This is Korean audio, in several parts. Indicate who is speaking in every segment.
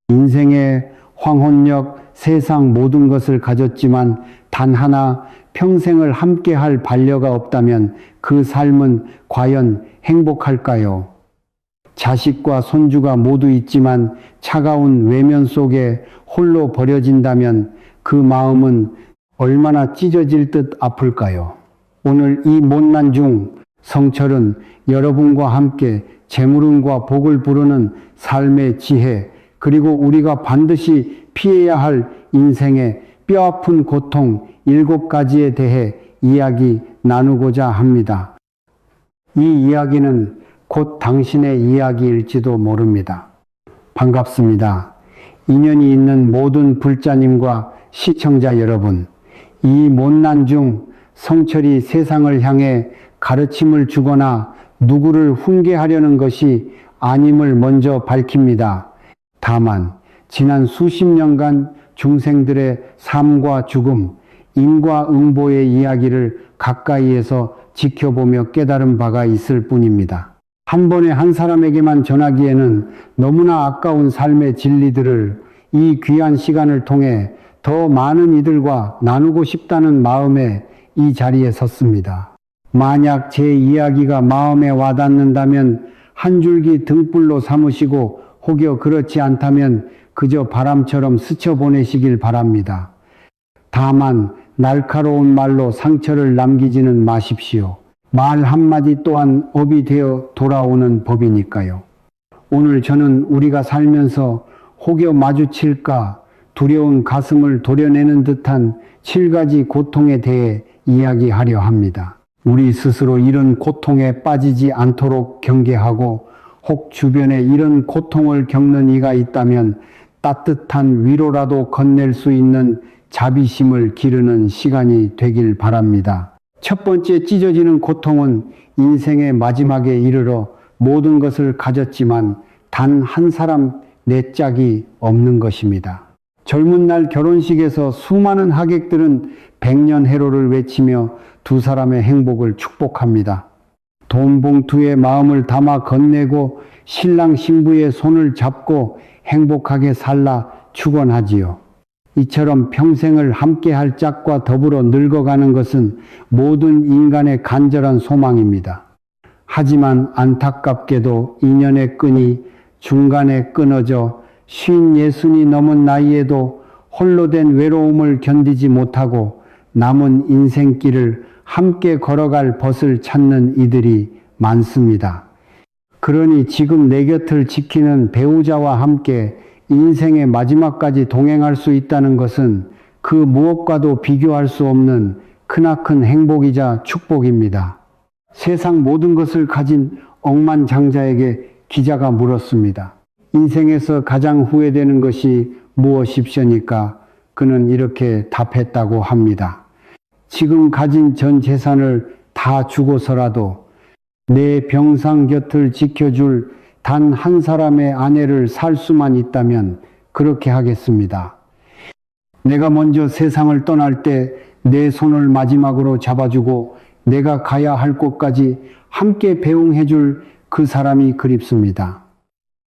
Speaker 1: 인생의 황혼역, 세상 모든 것을 가졌지만 단 하나 평생을 함께할 반려가 없다면 그 삶은 과연 행복할까요? 자식과 손주가 모두 있지만 차가운 외면 속에 홀로 버려진다면 그 마음은 얼마나 찢어질 듯 아플까요? 오늘 이 못난 중 성철은 여러분과 함께 재물운과 복을 부르는 삶의 지혜, 그리고 우리가 반드시 피해야 할 인생의 뼈아픈 고통 7가지에 대해 이야기 나누고자 합니다. 이 이야기는 곧 당신의 이야기일지도 모릅니다. 반갑습니다. 인연이 있는 모든 불자님과 시청자 여러분, 이 못난 중 성철이 세상을 향해 가르침을 주거나 누구를 훈계하려는 것이 아님을 먼저 밝힙니다. 다만 지난 수십 년간 중생들의 삶과 죽음, 인과응보의 이야기를 가까이에서 지켜보며 깨달은 바가 있을 뿐입니다. 한 번에 한 사람에게만 전하기에는 너무나 아까운 삶의 진리들을 이 귀한 시간을 통해 더 많은 이들과 나누고 싶다는 마음에 이 자리에 섰습니다. 만약 제 이야기가 마음에 와닿는다면 한 줄기 등불로 삼으시고 혹여 그렇지 않다면 그저 바람처럼 스쳐보내시길 바랍니다. 다만 날카로운 말로 상처를 남기지는 마십시오. 말 한마디 또한 업이 되어 돌아오는 법이니까요. 오늘 저는 우리가 살면서 혹여 마주칠까 두려운 가슴을 도려내는 듯한 7가지 고통에 대해 이야기하려 합니다. 우리 스스로 이런 고통에 빠지지 않도록 경계하고 혹 주변에 이런 고통을 겪는 이가 있다면 따뜻한 위로라도 건넬 수 있는 자비심을 기르는 시간이 되길 바랍니다. 첫 번째 찢어지는 고통은 인생의 마지막에 이르러 모든 것을 가졌지만 단 한 사람 내 짝이 없는 것입니다. 젊은 날 결혼식에서 수많은 하객들은 백년해로를 외치며 두 사람의 행복을 축복합니다. 돈 봉투에 마음을 담아 건네고 신랑 신부의 손을 잡고 행복하게 살라 축원하지요. 이처럼 평생을 함께할 짝과 더불어 늙어가는 것은 모든 인간의 간절한 소망입니다. 하지만 안타깝게도 인연의 끈이 중간에 끊어져 50이 넘은 나이에도 홀로 된 외로움을 견디지 못하고 남은 인생길을 함께 걸어갈 벗을 찾는 이들이 많습니다. 그러니 지금 내 곁을 지키는 배우자와 함께 인생의 마지막까지 동행할 수 있다는 것은 그 무엇과도 비교할 수 없는 크나큰 행복이자 축복입니다. 세상 모든 것을 가진 억만장자에게 기자가 물었습니다. 인생에서 가장 후회되는 것이 무엇입니까? 그는 이렇게 답했다고 합니다. 지금 가진 전 재산을 다 주고서라도 내 병상 곁을 지켜줄 단 한 사람의 아내를 살 수만 있다면 그렇게 하겠습니다. 내가 먼저 세상을 떠날 때 내 손을 마지막으로 잡아주고 내가 가야 할 곳까지 함께 배웅해줄 그 사람이 그립습니다.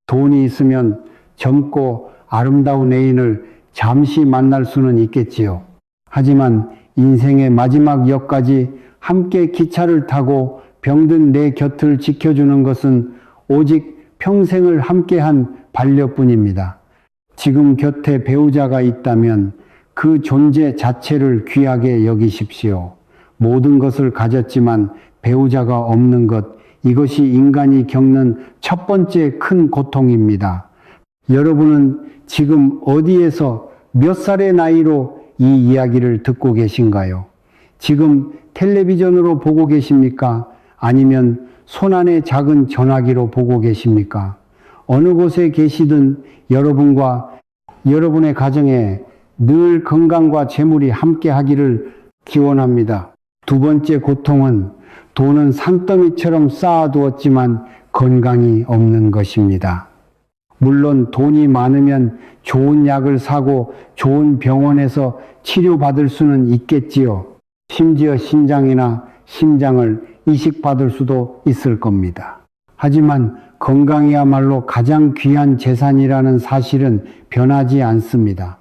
Speaker 1: 돈이 있으면 젊고 아름다운 애인을 잠시 만날 수는 있겠지요. 하지만 인생의 마지막 역까지 함께 기차를 타고 병든 내 곁을 지켜주는 것은 오직 평생을 함께한 반려뿐입니다. 지금 곁에 배우자가 있다면 그 존재 자체를 귀하게 여기십시오. 모든 것을 가졌지만 배우자가 없는 것, 이것이 인간이 겪는 첫 번째 큰 고통입니다. 여러분은 지금 어디에서 몇 살의 나이로 이 이야기를 듣고 계신가요? 지금 텔레비전으로 보고 계십니까? 아니면 손안의 작은 전화기로 보고 계십니까? 어느 곳에 계시든 여러분과 여러분의 가정에 늘 건강과 재물이 함께 하기를 기원합니다. 두 번째 고통은 돈은 산더미처럼 쌓아두었지만 건강이 없는 것입니다. 물론 돈이 많으면 좋은 약을 사고 좋은 병원에서 치료받을 수는 있겠지요. 심지어 신장이나 심장을 이식받을 수도 있을 겁니다. 하지만 건강이야말로 가장 귀한 재산이라는 사실은 변하지 않습니다.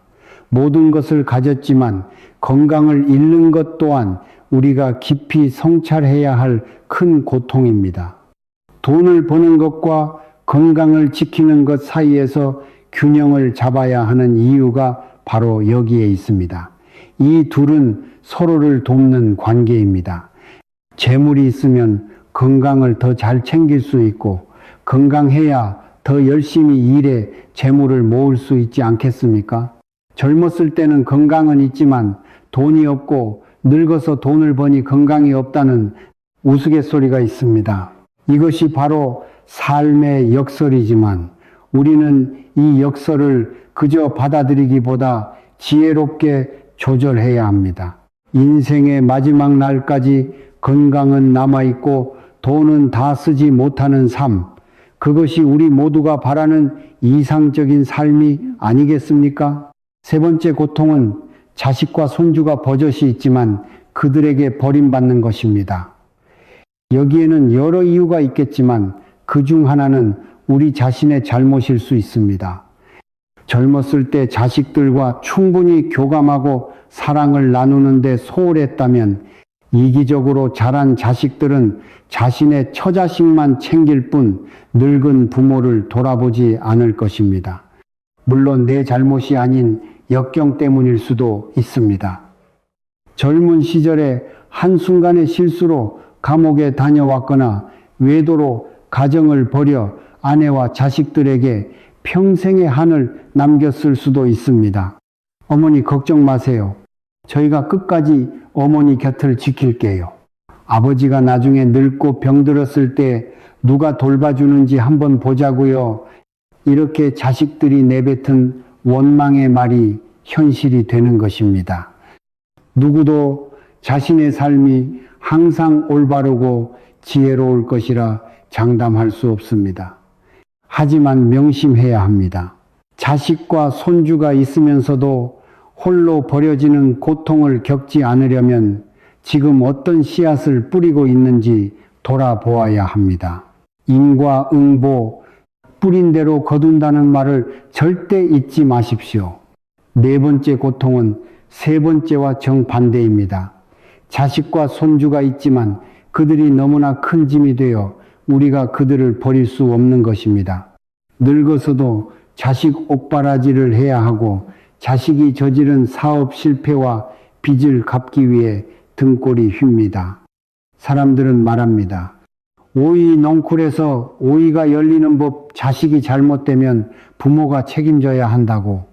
Speaker 1: 모든 것을 가졌지만 건강을 잃는 것 또한 우리가 깊이 성찰해야 할 큰 고통입니다. 돈을 버는 것과 건강을 지키는 것 사이에서 균형을 잡아야 하는 이유가 바로 여기에 있습니다. 이 둘은 서로를 돕는 관계입니다. 재물이 있으면 건강을 더 잘 챙길 수 있고 건강해야 더 열심히 일해 재물을 모을 수 있지 않겠습니까? 젊었을 때는 건강은 있지만 돈이 없고 늙어서 돈을 버니 건강이 없다는 우스갯소리가 있습니다. 이것이 바로 삶의 역설이지만 우리는 이 역설을 그저 받아들이기보다 지혜롭게 조절해야 합니다. 인생의 마지막 날까지 건강은 남아있고 돈은 다 쓰지 못하는 삶, 그것이 우리 모두가 바라는 이상적인 삶이 아니겠습니까? 세 번째 고통은 자식과 손주가 버젓이 있지만 그들에게 버림받는 것입니다. 여기에는 여러 이유가 있겠지만 그중 하나는 우리 자신의 잘못일 수 있습니다. 젊었을 때 자식들과 충분히 교감하고 사랑을 나누는데 소홀했다면 이기적으로 자란 자식들은 자신의 처자식만 챙길 뿐 늙은 부모를 돌아보지 않을 것입니다. 물론 내 잘못이 아닌 역경 때문일 수도 있습니다. 젊은 시절에 한순간의 실수로 감옥에 다녀왔거나 외도로 가정을 버려 아내와 자식들에게 평생의 한을 남겼을 수도 있습니다. 어머니 걱정 마세요. 저희가 끝까지 어머니 곁을 지킬게요. 아버지가 나중에 늙고 병들었을 때 누가 돌봐주는지 한번 보자고요. 이렇게 자식들이 내뱉은 원망의 말이 현실이 되는 것입니다. 누구도 자신의 삶이 항상 올바르고 지혜로울 것이라 장담할 수 없습니다. 하지만 명심해야 합니다. 자식과 손주가 있으면서도 홀로 버려지는 고통을 겪지 않으려면 지금 어떤 씨앗을 뿌리고 있는지 돌아보아야 합니다. 인과응보, 뿌린 대로 거둔다는 말을 절대 잊지 마십시오. 네 번째 고통은 세 번째와 정반대입니다. 자식과 손주가 있지만 그들이 너무나 큰 짐이 되어 우리가 그들을 버릴 수 없는 것입니다. 늙어서도 자식 옥바라지를 해야 하고 자식이 저지른 사업 실패와 빚을 갚기 위해 등골이 휜니다. 사람들은 말합니다. 오이 넝쿨에서 오이가 열리는 법 자식이 잘못되면 부모가 책임져야 한다고.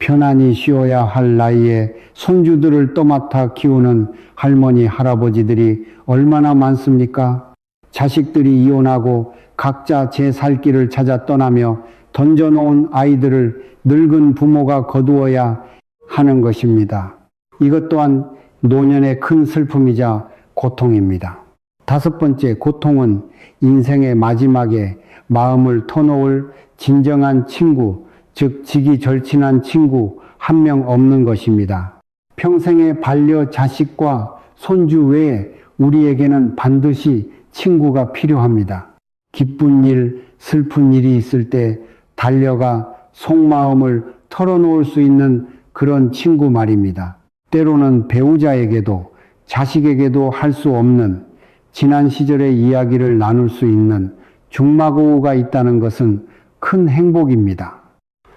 Speaker 1: 편안히 쉬어야 할 나이에 손주들을 떠맡아 키우는 할머니, 할아버지들이 얼마나 많습니까? 자식들이 이혼하고 각자 제 살 길을 찾아 떠나며 던져놓은 아이들을 늙은 부모가 거두어야 하는 것입니다. 이것 또한 노년의 큰 슬픔이자 고통입니다. 다섯 번째 고통은 인생의 마지막에 마음을 터놓을 진정한 친구, 즉 직이 절친한 친구 한 명 없는 것입니다. 평생의 반려 자식과 손주 외에 우리에게는 반드시 친구가 필요합니다. 기쁜 일, 슬픈 일이 있을 때 달려가 속마음을 털어놓을 수 있는 그런 친구 말입니다. 때로는 배우자에게도 자식에게도 할 수 없는 지난 시절의 이야기를 나눌 수 있는 중마고우가 있다는 것은 큰 행복입니다.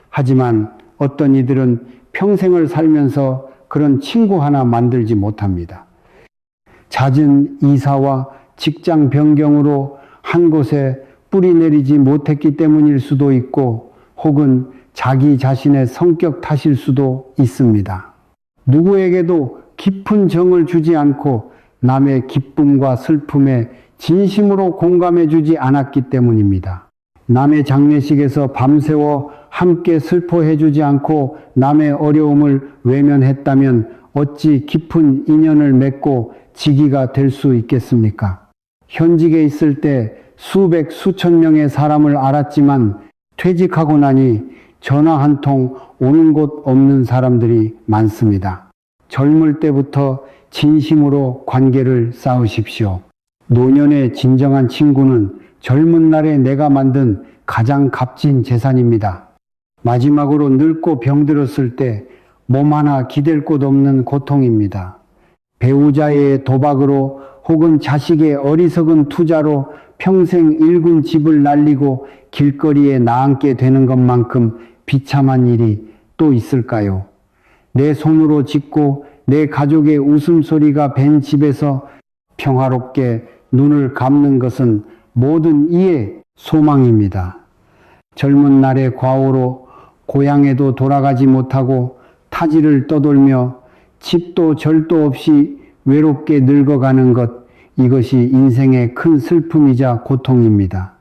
Speaker 1: 하지만 어떤 이들은 평생을 살면서 그런 친구 하나 만들지 못합니다. 잦은 이사와 직장 변경으로 한 곳에 뿌리 내리지 못했기 때문일 수도 있고 혹은 자기 자신의 성격 탓일 수도 있습니다. 누구에게도 깊은 정을 주지 않고 남의 기쁨과 슬픔에 진심으로 공감해 주지 않았기 때문입니다. 남의 장례식에서 밤새워 함께 슬퍼해 주지 않고 남의 어려움을 외면했다면 어찌 깊은 인연을 맺고 지기가 될 수 있겠습니까? 현직에 있을 때 수백 수천 명의 사람을 알았지만 퇴직하고 나니 전화 한 통 오는 곳 없는 사람들이 많습니다. 젊을 때부터 진심으로 관계를 쌓으십시오. 노년의 진정한 친구는 젊은 날에 내가 만든 가장 값진 재산입니다. 마지막으로 늙고 병들었을 때 몸 하나 기댈 곳 없는 고통입니다. 배우자의 도박으로 혹은 자식의 어리석은 투자로 평생 일군 집을 날리고 길거리에 나앉게 되는 것만큼 비참한 일이 또 있을까요? 내 손으로 짓고 내 가족의 웃음소리가 밴 집에서 평화롭게 눈을 감는 것은 모든 이의 소망입니다. 젊은 날의 과오로 고향에도 돌아가지 못하고 타지를 떠돌며 집도 절도 없이 외롭게 늙어가는 것, 이것이 인생의 큰 슬픔이자 고통입니다.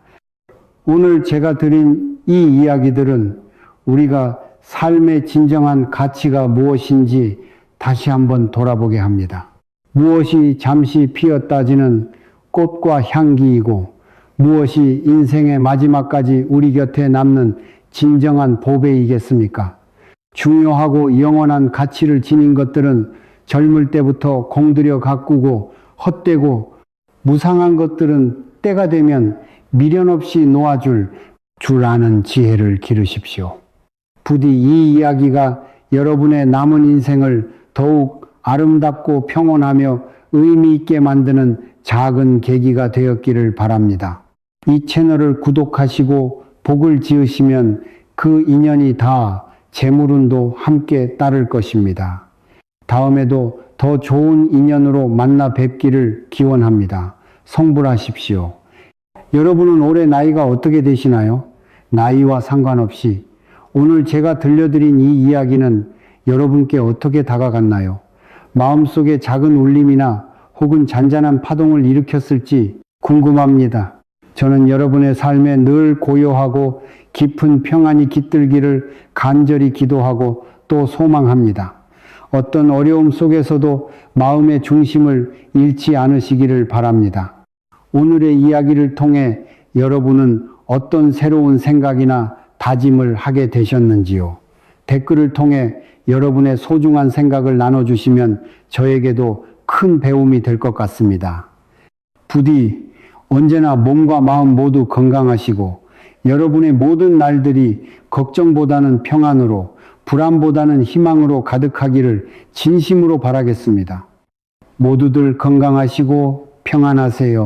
Speaker 1: 오늘 제가 드린 이 이야기들은 우리가 삶의 진정한 가치가 무엇인지 다시 한번 돌아보게 합니다. 무엇이 잠시 피었다지는 꽃과 향기이고 무엇이 인생의 마지막까지 우리 곁에 남는 진정한 보배이겠습니까? 중요하고 영원한 가치를 지닌 것들은 젊을 때부터 공들여 가꾸고 헛되고 무상한 것들은 때가 되면 미련 없이 놓아줄 줄 아는 지혜를 기르십시오. 부디 이 이야기가 여러분의 남은 인생을 더욱 아름답고 평온하며 의미 있게 만드는 작은 계기가 되었기를 바랍니다. 이 채널을 구독하시고 복을 지으시면 그 인연이 다 재물운도 함께 따를 것입니다. 다음에도 더 좋은 인연으로 만나 뵙기를 기원합니다. 성불하십시오. 여러분은 올해 나이가 어떻게 되시나요? 나이와 상관없이 오늘 제가 들려드린 이 이야기는 여러분께 어떻게 다가갔나요? 마음속에 작은 울림이나 혹은 잔잔한 파동을 일으켰을지 궁금합니다. 저는 여러분의 삶에 늘 고요하고 깊은 평안이 깃들기를 간절히 기도하고 또 소망합니다. 어떤 어려움 속에서도 마음의 중심을 잃지 않으시기를 바랍니다. 오늘의 이야기를 통해 여러분은 어떤 새로운 생각이나 다짐을 하게 되셨는지요? 댓글을 통해 여러분의 소중한 생각을 나눠주시면 저에게도 큰 배움이 될 것 같습니다. 부디 언제나 몸과 마음 모두 건강하시고 여러분의 모든 날들이 걱정보다는 평안으로 불안보다는 희망으로 가득하기를 진심으로 바라겠습니다. 모두들 건강하시고 평안하세요.